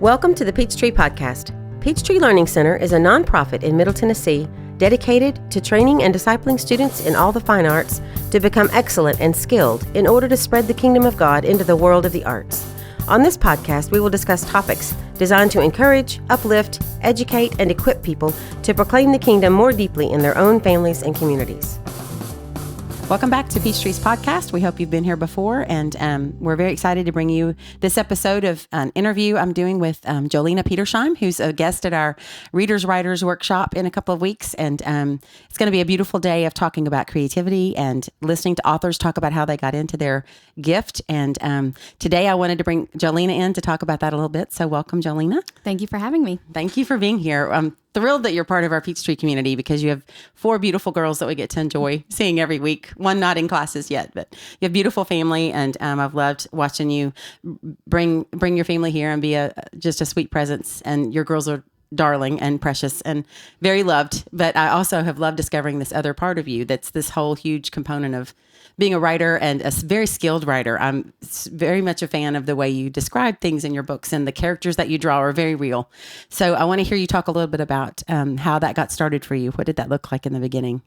Welcome to the Peachtree Podcast. Peachtree Learning Center is a nonprofit in Middle Tennessee dedicated to training and discipling students in all the fine arts to become excellent and skilled in order to spread the kingdom of God into the world of the arts. On this podcast, we will discuss topics designed to encourage, uplift, educate, and equip people to proclaim the kingdom more deeply in their own families and communities. Welcome back to Peachtree's podcast. We hope you've been here before, and we're very excited to bring you this episode of an interview I'm doing with Jolina Petersheim, who's a guest at our Readers Writers Workshop in a couple of weeks. And it's going to be a beautiful day of talking about creativity and listening to authors talk about how they got into their gift. And today I wanted to bring Jolina in to talk about that a little bit. So welcome, Jolina. Thank you for having me. Thank you for being here. I'm thrilled that you're part of our Peachtree community because you have 4 beautiful girls that we get to enjoy seeing every week. One not in classes yet, but you have a beautiful family, and I've loved watching you bring your family here and be just a sweet presence. And your girls are darling and precious and very loved. But I also have loved discovering this other part of you that's this whole huge component of being a writer, and a very skilled writer. I'm very much a fan of the way you describe things in your books, and the characters that you draw are very real. So I want to hear you talk a little bit about how that got started for you. What did that look like in the beginning?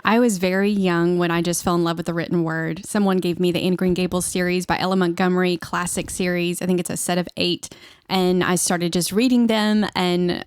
I was very young when I just fell in love with the written word. Someone gave me the Anne Green Gables series by Ella Montgomery, classic series. I think it's a set of 8. And I started just reading them, and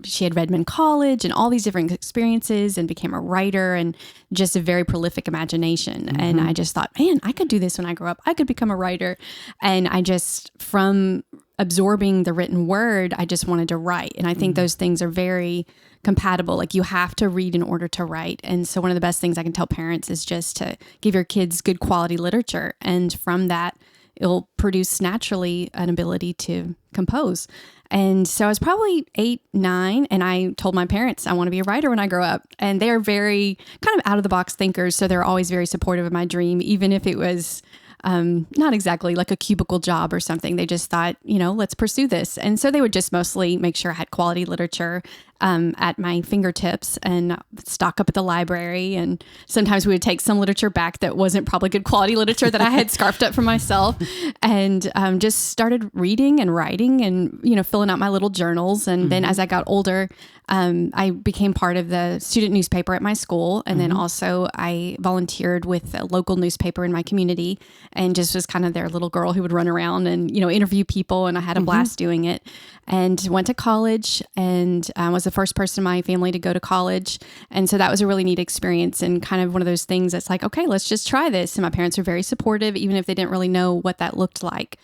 she had Redmond College and all these different experiences and became a writer and just a very prolific imagination. Mm-hmm. And I just thought, man, I could do this when I grow up. I could become a writer. And I just, from absorbing the written word, I just wanted to write. And I think those things are very compatible. Like, you have to read in order to write. And so one of the best things I can tell parents is just to give your kids good quality literature. And from that, it'll produce naturally an ability to compose. And so I was probably 8, 9, and I told my parents I want to be a writer when I grow up. And they're very kind of out of the box thinkers. So they're always very supportive of my dream, even if it was not exactly like a cubicle job or something. They just thought, let's pursue this. And so they would just mostly make sure I had quality literature at my fingertips and stock up at the library. And sometimes we would take some literature back that wasn't probably good quality literature that I had scarfed up for myself, and just started reading and writing and, filling out my little journals. And then as I got older, I became part of the student newspaper at my school. And then also I volunteered with a local newspaper in my community and just was kind of their little girl who would run around and, interview people. And I had a blast doing it, and went to college, and was the first person in my family to go to college. And so that was a really neat experience, and kind of one of those things that's like, okay, let's just try this. And my parents were very supportive, even if they didn't really know what that looked like.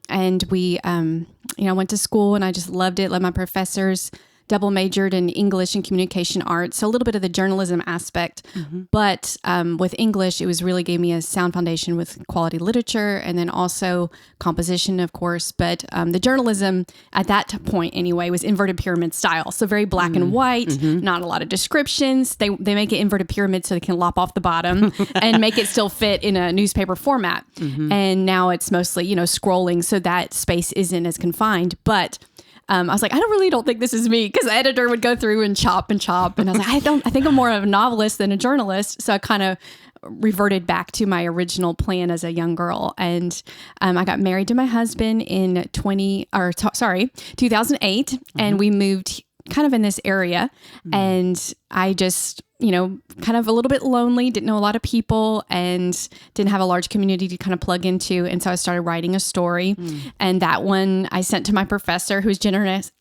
And we, went to school, and I just loved it. Loved my professors. Double majored in English and communication arts, so a little bit of the journalism aspect. But with English, it was really gave me a sound foundation with quality literature, and then also composition, of course. But the journalism at that point, anyway, was inverted pyramid style, so very black and white, not a lot of descriptions. They make it inverted pyramid so they can lop off the bottom and make it still fit in a newspaper format. And now it's mostly scrolling, so that space isn't as confined, but I was like, I really don't think this is me, because the editor would go through and chop. And I was like, I think I'm more of a novelist than a journalist. So I kind of reverted back to my original plan as a young girl. And I got married to my husband in 2008. And we moved kind of in this area. And I just, kind of a little bit lonely, didn't know a lot of people, and didn't have a large community to kind of plug into. And so I started writing a story. And that one I sent to my professor, who was generous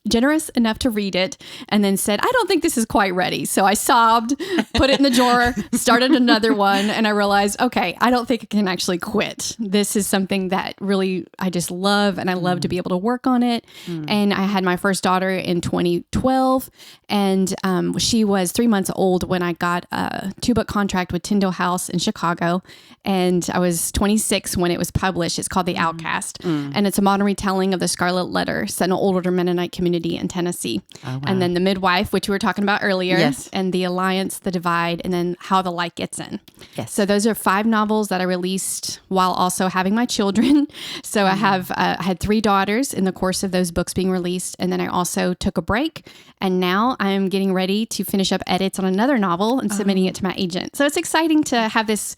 enough to read it, and then said, I don't think this is quite ready. So I sobbed, put it in the drawer, started another one. And I realized, okay, I don't think I can actually quit. This is something that really I just love, and I love to be able to work on it. And I had my first daughter in 2012, and she was 3 months old when I got a 2-book contract with Tyndale House in Chicago. And I was 26 when it was published. It's called The Outcast. And it's a modern retelling of the Scarlet Letter set in an older Mennonite community in Tennessee. Oh, wow. And then The Midwife, which we were talking about earlier. Yes. And The Alliance, The Divide, and then How the Light Gets In. Yes. So those are 5 novels that I released while also having my children. So I had 3 daughters in the course of those books being released. And then I also took a break And now I'm getting ready to finish up edits on another novel and submitting it to my agent. So it's exciting to have this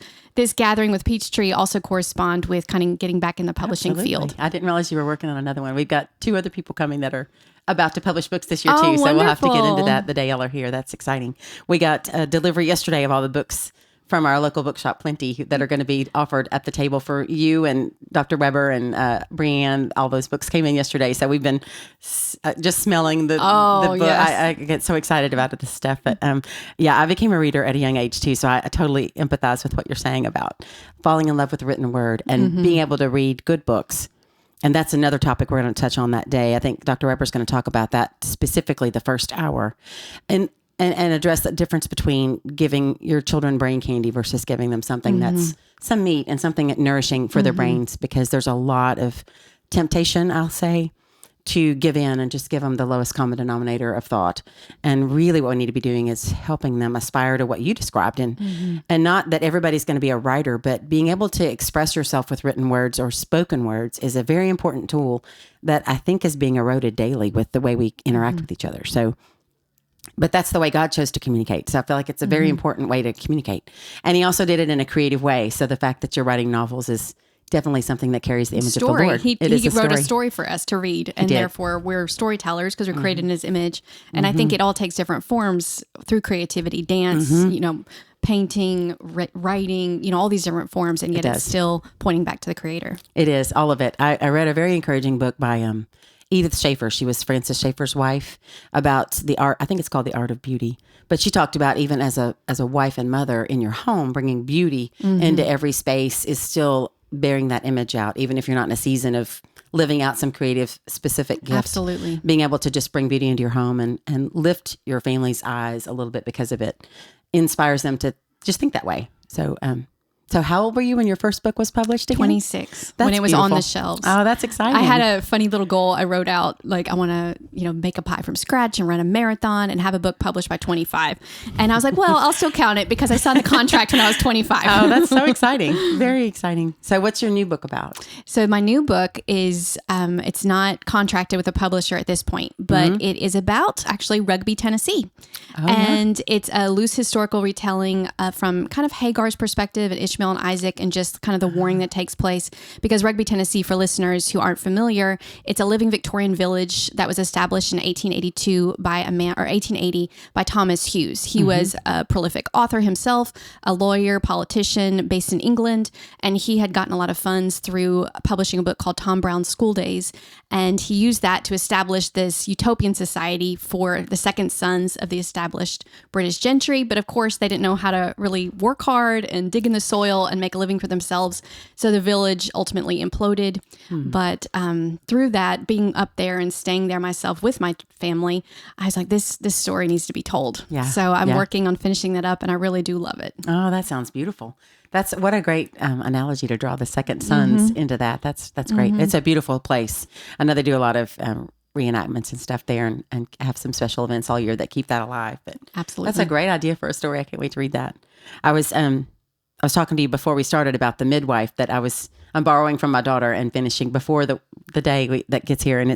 gathering with Peachtree also correspond with kind of getting back in the publishing field. I didn't realize you were working on another one. We've got 2 other people coming that are about to publish books this year too. So we'll have to get into that the day y'all are here. That's exciting. We got a delivery yesterday of all the books from our local bookshop, Plenty, that are going to be offered at the table for you and Dr. Weber and Brianne. All those books came in yesterday. So we've been just smelling the book. Yes. I get so excited about this stuff. But I became a reader at a young age too. So I totally empathize with what you're saying about falling in love with the written word and being able to read good books. And that's another topic we're going to touch on that day. I think Dr. Weber's going to talk about that specifically the first hour. And address the difference between giving your children brain candy versus giving them something that's some meat and something nourishing for their brains, because there's a lot of temptation, I'll say, to give in and just give them the lowest common denominator of thought. And really what we need to be doing is helping them aspire to what you described. And not that everybody's going to be a writer, but being able to express yourself with written words or spoken words is a very important tool that I think is being eroded daily with the way we interact with each other. But that's the way God chose to communicate. So I feel like it's a very important way to communicate. And he also did it in a creative way. So the fact that you're writing novels is definitely something that carries the image of the Lord. He wrote a story for us to read. And therefore we're storytellers because we're created in his image. And I think it all takes different forms through creativity, dance, painting, writing, all these different forms. And yet it's still pointing back to the creator. It is, all of it. I read a very encouraging book by Edith Schaefer. She was Francis Schaeffer's wife, about the art. I think it's called The Art of Beauty. But she talked about even as a wife and mother in your home, bringing beauty into every space is still bearing that image out, even if you're not in a season of living out some creative specific gifts. Absolutely. Being able to just bring beauty into your home and lift your family's eyes a little bit because of it inspires them to just think that way. So how old were you when your first book was published again? 26, when it was on the shelves. Oh, that's exciting. I had a funny little goal I wrote out, like I want to, make a pie from scratch and run a marathon and have a book published by 25. And I was like, well, I'll still count it because I signed a contract when I was 25. Oh, that's so exciting. Very exciting. So what's your new book about? So my new book is, it's not contracted with a publisher at this point, but it is about actually Rugby, Tennessee. Oh, and it's a loose historical retelling from kind of Hagar's perspective and Ishmael and Isaac and just kind of the warring that takes place. Because Rugby, Tennessee, for listeners who aren't familiar, it's a living Victorian village that was established in 1882 by 1880 by Thomas Hughes. He was a prolific author himself, a lawyer, politician based in England, and he had gotten a lot of funds through publishing a book called Tom Brown's School Days. And he used that to establish this utopian society for the second sons of the established British gentry. But of course, they didn't know how to really work hard and dig in the soil and make a living for themselves. So the village ultimately imploded. But through that, being up there and staying there myself with my family, I was like, this story needs to be told. Yeah. So I'm working on finishing that up, and I really do love it. Oh, that sounds beautiful. That's what a great analogy to draw the second sons into that. That's great. It's a beautiful place. I know they do a lot of reenactments and stuff there and have some special events all year that keep that alive. But absolutely, that's a great idea for a story. I can't wait to read that. I was talking to you before we started about the midwife that I'm borrowing from my daughter and finishing before the day that gets here. And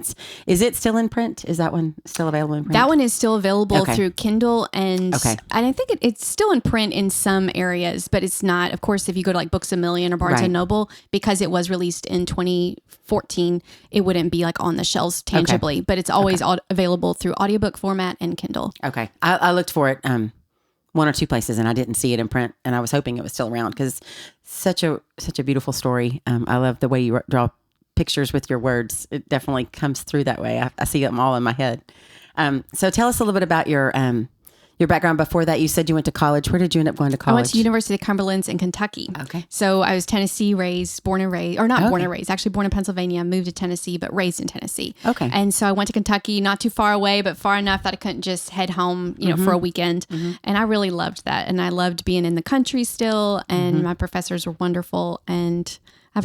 is it still in print? Is that one still available in print? That one is still available through Kindle and I think it's still in print in some areas, but it's not. Of course, if you go to like Books A Million or Barnes and Noble, because it was released in 2014, it wouldn't be like on the shelves tangibly, but it's always available through audiobook format and Kindle. Okay. I looked for it one or two places and I didn't see it in print, and I was hoping it was still around because such a beautiful story. I love the way you draw pictures with your words. It definitely comes through that way. I see them all in my head. So tell us a little bit about your background before that. You said you went to college. Where did you end up going to college? I went to University of Cumberland in Kentucky. Okay. So I was Tennessee raised, born and raised, actually born in Pennsylvania, moved to Tennessee, but raised in Tennessee. Okay. And so I went to Kentucky, not too far away, but far enough that I couldn't just head home, for a weekend. And I really loved that. And I loved being in the country still. And my professors were wonderful. And I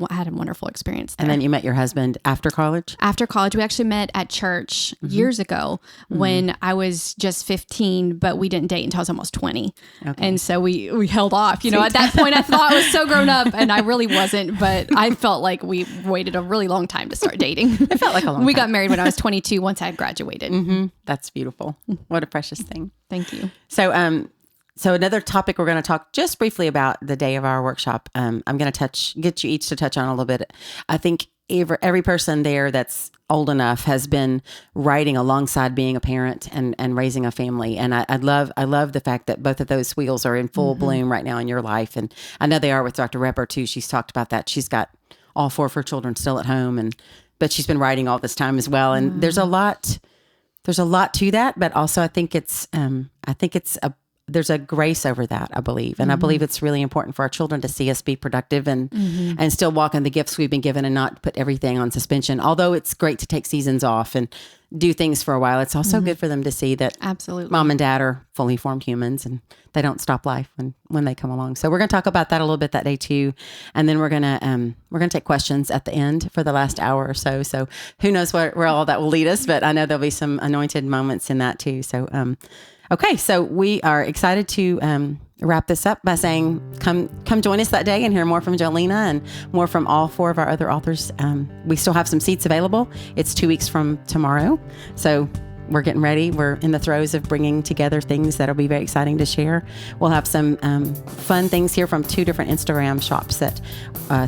had a wonderful experience there. And then you met your husband after college? After college, we actually met at church years ago when I was just 15, but we didn't date until I was almost 20. Okay. And so we held off. You know, at that point, I thought I was so grown up, and I really wasn't, but I felt like we waited a really long time to start dating. It felt like a long time. We got married when I was 22 once I had graduated. That's beautiful. What a precious thing. Thank you. So another topic we're going to talk just briefly about the day of our workshop. I'm going to get you each to touch on a little bit. I think every person there that's old enough has been writing alongside being a parent and raising a family. And I love the fact that both of those wheels are in full bloom right now in your life. And I know they are with Dr. Repper too. She's talked about that. She's got all 4 of her children still at home, but she's been writing all this time as well. And there's a lot to that, but also I think there's a grace over that, I believe. And I believe it's really important for our children to see us be productive and still walk in the gifts we've been given and not put everything on suspension. Although it's great to take seasons off and do things for a while, it's also good for them to see that mom and dad are fully formed humans and they don't stop life when they come along. So we're going to talk about that a little bit that day too. And then we're going to take questions at the end for the last hour or so. So who knows where all that will lead us, but I know there'll be some anointed moments in that too. So, okay, so we are excited to wrap this up by saying, come join us that day and hear more from Jolina and more from all 4 of our other authors. We still have some seats available. It's 2 weeks from tomorrow. So we're getting ready. We're in the throes of bringing together things that'll be very exciting to share. We'll have some fun things here from 2 different Instagram shops that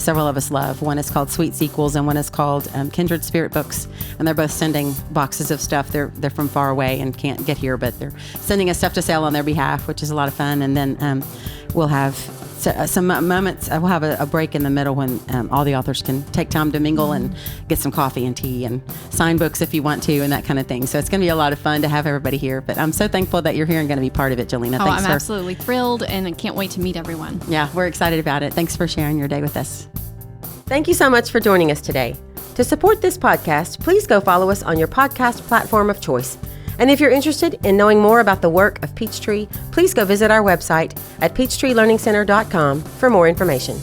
several of us love. One is called Sweet Sequels and one is called Kindred Spirit Books. And they're both sending boxes of stuff. They're from far away and can't get here, but they're sending us stuff to sell on their behalf, which is a lot of fun. And then we'll have some moments. We'll have a break in the middle when all the authors can take time to mingle and get some coffee and tea and sign books if you want to and that kind of thing. So it's going to be a lot of fun to have everybody here. But I'm so thankful that you're here and going to be part of it, Jolina. I'm absolutely thrilled and I can't wait to meet everyone. Yeah, we're excited about it. Thanks for sharing your day with us. Thank you so much for joining us today. To support this podcast, please go follow us on your podcast platform of choice. And if you're interested in knowing more about the work of Peachtree, please go visit our website at peachtreelearningcenter.com for more information.